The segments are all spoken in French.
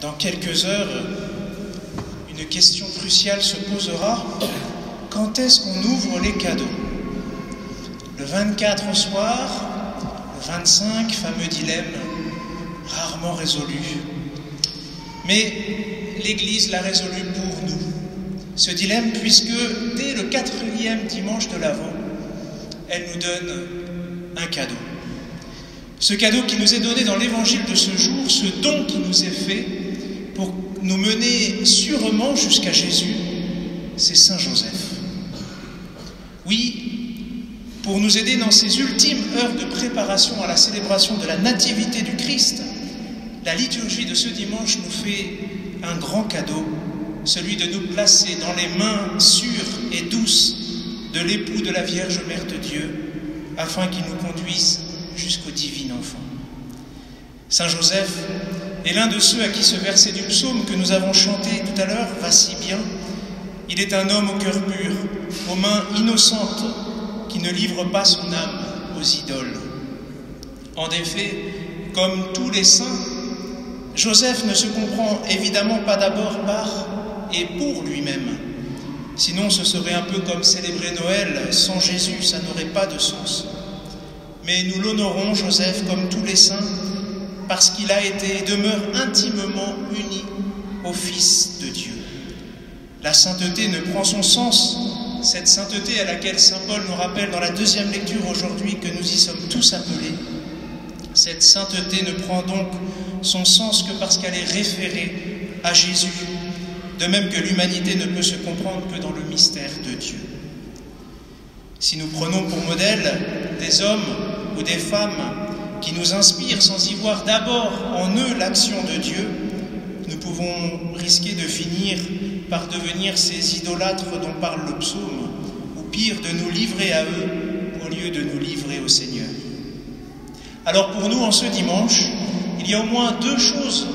Dans quelques heures, une question cruciale se posera. Quand est-ce qu'on ouvre les cadeaux? Le 24 au soir, le 25, fameux dilemme, rarement résolu. Mais l'Église l'a résolu pour nous, ce dilemme, puisque dès le 4e dimanche de l'Avent, elle nous donne un cadeau. Ce cadeau qui nous est donné dans l'Évangile de ce jour, ce don qui nous est fait pour nous mener sûrement jusqu'à Jésus, c'est Saint Joseph. Oui, pour nous aider dans ces ultimes heures de préparation à la célébration de la nativité du Christ, la liturgie de ce dimanche nous fait un grand cadeau, celui de nous placer dans les mains sûres et douces de l'époux de la Vierge Mère de Dieu, afin qu'il nous conduise jusqu'au divin enfant. Saint Joseph est l'un de ceux à qui ce verset du psaume que nous avons chanté tout à l'heure va si bien. Il est un homme au cœur pur, aux mains innocentes, qui ne livre pas son âme aux idoles. En effet, comme tous les saints, Joseph ne se comprend évidemment pas d'abord par et pour lui-même. Sinon, ce serait un peu comme célébrer Noël sans Jésus, ça n'aurait pas de sens. Mais nous l'honorons, Joseph, comme tous les saints, parce qu'il a été et demeure intimement uni au Fils de Dieu. La sainteté ne prend son sens, cette sainteté à laquelle saint Paul nous rappelle dans la deuxième lecture aujourd'hui que nous y sommes tous appelés. Cette sainteté ne prend donc son sens que parce qu'elle est référée à Jésus, de même que l'humanité ne peut se comprendre que dans le mystère de Dieu. Si nous prenons pour modèle des hommes ou des femmes qui nous inspirent sans y voir d'abord en eux l'action de Dieu, nous pouvons risquer de finir par devenir ces idolâtres dont parle le psaume, ou pire, de nous livrer à eux au lieu de nous livrer au Seigneur. Alors pour nous, en ce dimanche, il y a au moins deux choses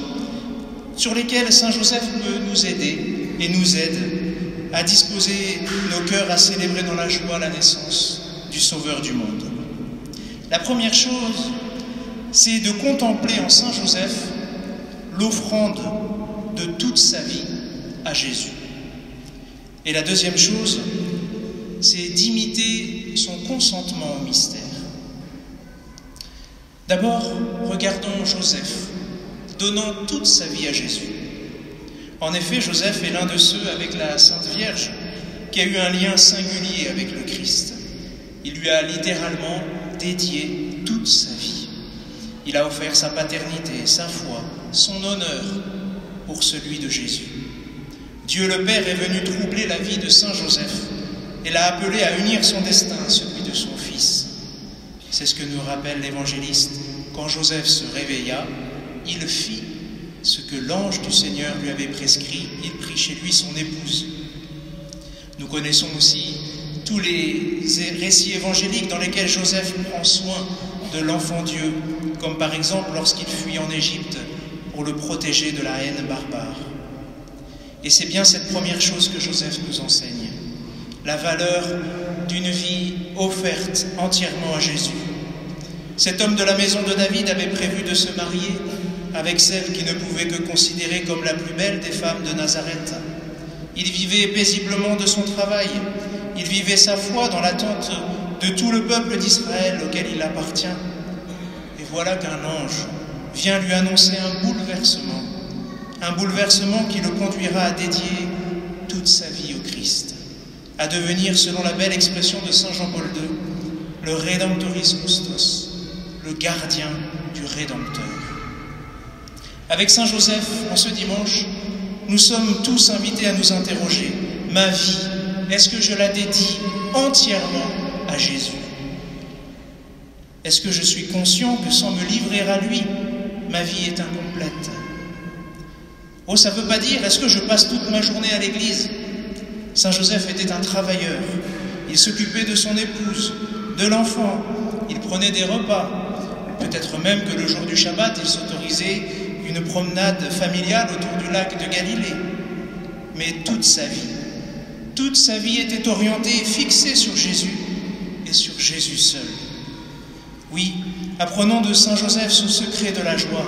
sur lesquelles Saint Joseph peut nous aider et nous aide à disposer nos cœurs à célébrer dans la joie la naissance du Sauveur du monde. La première chose, c'est de contempler en Saint Joseph l'offrande de toute sa vie à Jésus. Et la deuxième chose, c'est d'imiter son consentement au mystère. D'abord, regardons Joseph, donnant toute sa vie à Jésus. En effet, Joseph est l'un de ceux avec la Sainte Vierge qui a eu un lien singulier avec le Christ. Il lui a littéralement dédié toute sa vie. Il a offert sa paternité, sa foi, son honneur pour celui de Jésus. Dieu le Père est venu troubler la vie de Saint Joseph et l'a appelé à unir son destin à celui de son Fils. C'est ce que nous rappelle l'évangéliste. Quand Joseph se réveilla, il fit ce que l'ange du Seigneur lui avait prescrit. Il prit chez lui son épouse. Nous connaissons aussi tous les récits évangéliques dans lesquels Joseph prend soin de l'enfant Dieu, comme par exemple lorsqu'il fuit en Égypte pour le protéger de la haine barbare. Et c'est bien cette première chose que Joseph nous enseigne, la valeur d'une vie offerte entièrement à Jésus. Cet homme de la maison de David avait prévu de se marier avec celle qu'il ne pouvait que considérer comme la plus belle des femmes de Nazareth. Il vivait paisiblement de son travail, il vivait sa foi dans l'attente de tout le peuple d'Israël auquel il appartient. Et voilà qu'un ange vient lui annoncer un bouleversement qui le conduira à dédier toute sa vie au Christ, à devenir, selon la belle expression de saint Jean-Paul II, le Redemptoris Custos, le gardien du Rédempteur. Avec Saint Joseph, en ce dimanche, nous sommes tous invités à nous interroger. Ma vie, est-ce que je la dédie entièrement à Jésus? Est-ce que je suis conscient que sans me livrer à lui, ma vie est incomplète? Oh, ça ne veut pas dire, est-ce que je passe toute ma journée à l'église? Saint Joseph était un travailleur. Il s'occupait de son épouse, de l'enfant. Il prenait des repas. Peut-être même que le jour du Shabbat, il s'autorisait une promenade familiale autour du lac de Galilée. Mais toute sa vie était orientée et fixée sur Jésus et sur Jésus seul. Oui, apprenons de Saint Joseph ce secret de la joie,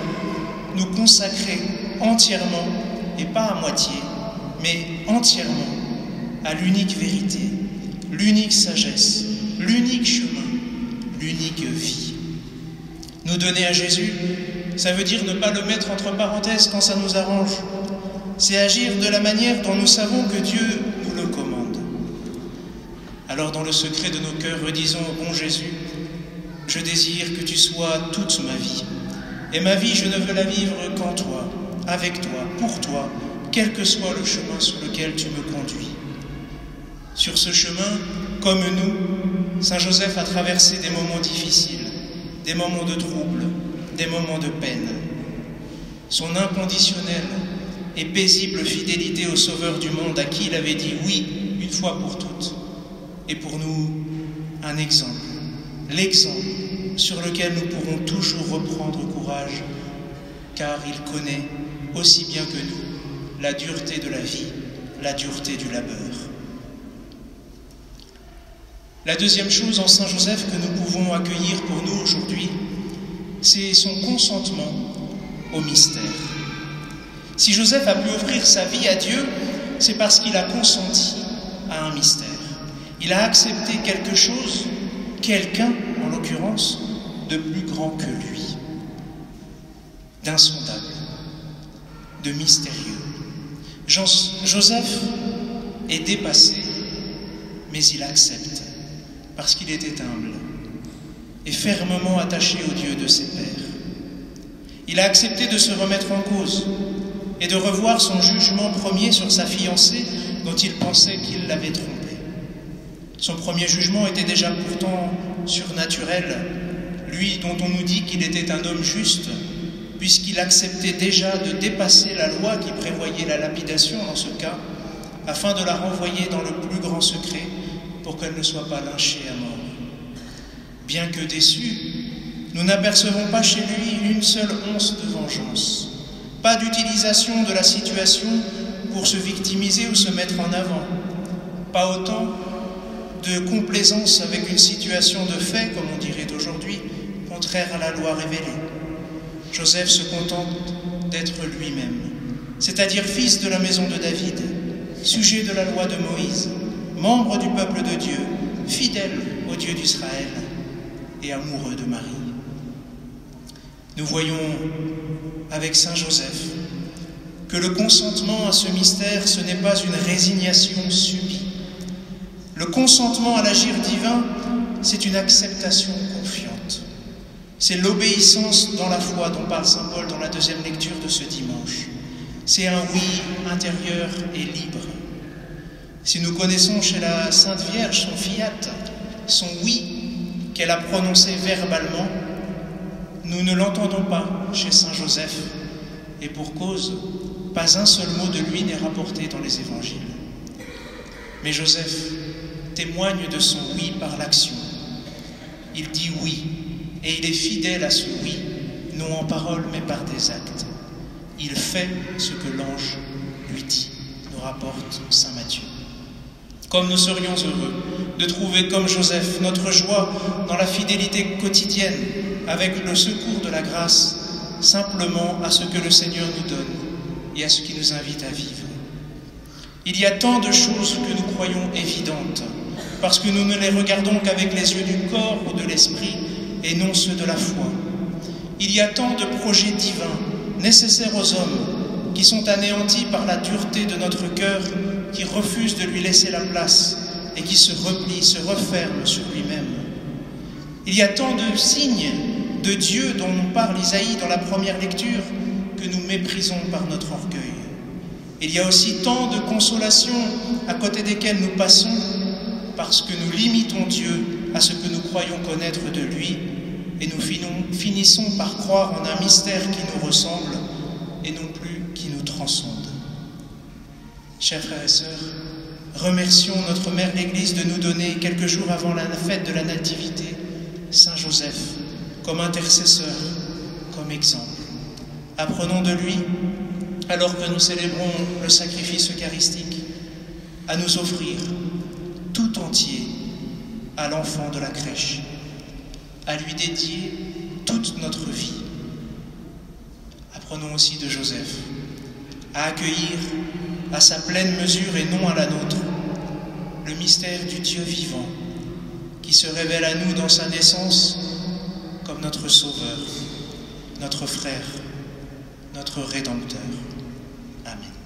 nous consacrer entièrement, et pas à moitié, mais entièrement à l'unique vérité, l'unique sagesse, l'unique chemin, l'unique vie. Nous donner à Jésus, ça veut dire ne pas le mettre entre parenthèses quand ça nous arrange. C'est agir de la manière dont nous savons que Dieu nous le commande. Alors dans le secret de nos cœurs, redisons au bon Jésus, je désire que tu sois toute ma vie. Et ma vie, je ne veux la vivre qu'en toi, avec toi, pour toi, quel que soit le chemin sur lequel tu me conduis. Sur ce chemin, comme nous, Saint Joseph a traversé des moments difficiles, des moments de trouble, des moments de peine. Son inconditionnelle et paisible fidélité au Sauveur du monde à qui il avait dit oui une fois pour toutes est pour nous un exemple, l'exemple sur lequel nous pourrons toujours reprendre courage, car il connaît aussi bien que nous la dureté de la vie, la dureté du labeur. La deuxième chose en Saint Joseph que nous pouvons accueillir pour nous aujourd'hui, c'est son consentement au mystère. Si Joseph a pu offrir sa vie à Dieu, c'est parce qu'il a consenti à un mystère. Il a accepté quelque chose, quelqu'un en l'occurrence, de plus grand que lui, d'insondable, de mystérieux. Joseph est dépassé, mais il accepte, parce qu'il était humble et fermement attaché au Dieu de ses pères. Il a accepté de se remettre en cause et de revoir son jugement premier sur sa fiancée dont il pensait qu'il l'avait trompée. Son premier jugement était déjà pourtant surnaturel, lui dont on nous dit qu'il était un homme juste, puisqu'il acceptait déjà de dépasser la loi qui prévoyait la lapidation dans ce cas, afin de la renvoyer dans le plus grand secret pour qu'elle ne soit pas lynchée à mort. Bien que déçus, nous n'apercevons pas chez lui une seule once de vengeance, pas d'utilisation de la situation pour se victimiser ou se mettre en avant, pas autant de complaisance avec une situation de fait, comme on dirait aujourd'hui, contraire à la loi révélée. Joseph se contente d'être lui-même, c'est-à-dire fils de la maison de David, sujet de la loi de Moïse, membre du peuple de Dieu, fidèle au Dieu d'Israël et amoureux de Marie. Nous voyons avec Saint Joseph que le consentement à ce mystère, ce n'est pas une résignation subie. Le consentement à l'agir divin, c'est une acceptation confiante. C'est l'obéissance dans la foi dont parle Saint Paul dans la deuxième lecture de ce dimanche. C'est un oui intérieur et libre. Si nous connaissons chez la Sainte Vierge son fiat, son oui qu'elle a prononcé verbalement, nous ne l'entendons pas chez Saint Joseph, et pour cause, pas un seul mot de lui n'est rapporté dans les évangiles. Mais Joseph témoigne de son oui par l'action. Il dit oui, et il est fidèle à ce oui, non en parole mais par des actes. Il fait ce que l'ange lui dit, nous rapporte saint Matthieu. Comme nous serions heureux de trouver comme Joseph notre joie dans la fidélité quotidienne avec le secours de la grâce, simplement à ce que le Seigneur nous donne et à ce qui nous invite à vivre. Il y a tant de choses que nous croyons évidentes, parce que nous ne les regardons qu'avec les yeux du corps ou de l'esprit et non ceux de la foi. Il y a tant de projets divins nécessaires aux hommes qui sont anéantis par la dureté de notre cœur qui refuse de lui laisser la place et qui se replie, se referme sur lui-même. Il y a tant de signes de Dieu dont nous parle Isaïe dans la première lecture que nous méprisons par notre orgueil. Il y a aussi tant de consolations à côté desquelles nous passons parce que nous limitons Dieu à ce que nous croyons connaître de lui et nous finissons par croire en un mystère qui nous ressemble et non plus qui nous transcende. Chers frères et sœurs, remercions notre Mère l'Église de nous donner, quelques jours avant la fête de la Nativité, Saint Joseph, comme intercesseur, comme exemple. Apprenons de lui, alors que nous célébrons le sacrifice eucharistique, à nous offrir tout entier à l'enfant de la crèche, à lui dédier toute notre vie. Apprenons aussi de Joseph, à accueillir à sa pleine mesure et non à la nôtre le mystère du Dieu vivant qui se révèle à nous dans sa naissance comme notre Sauveur, notre Frère, notre Rédempteur. Amen.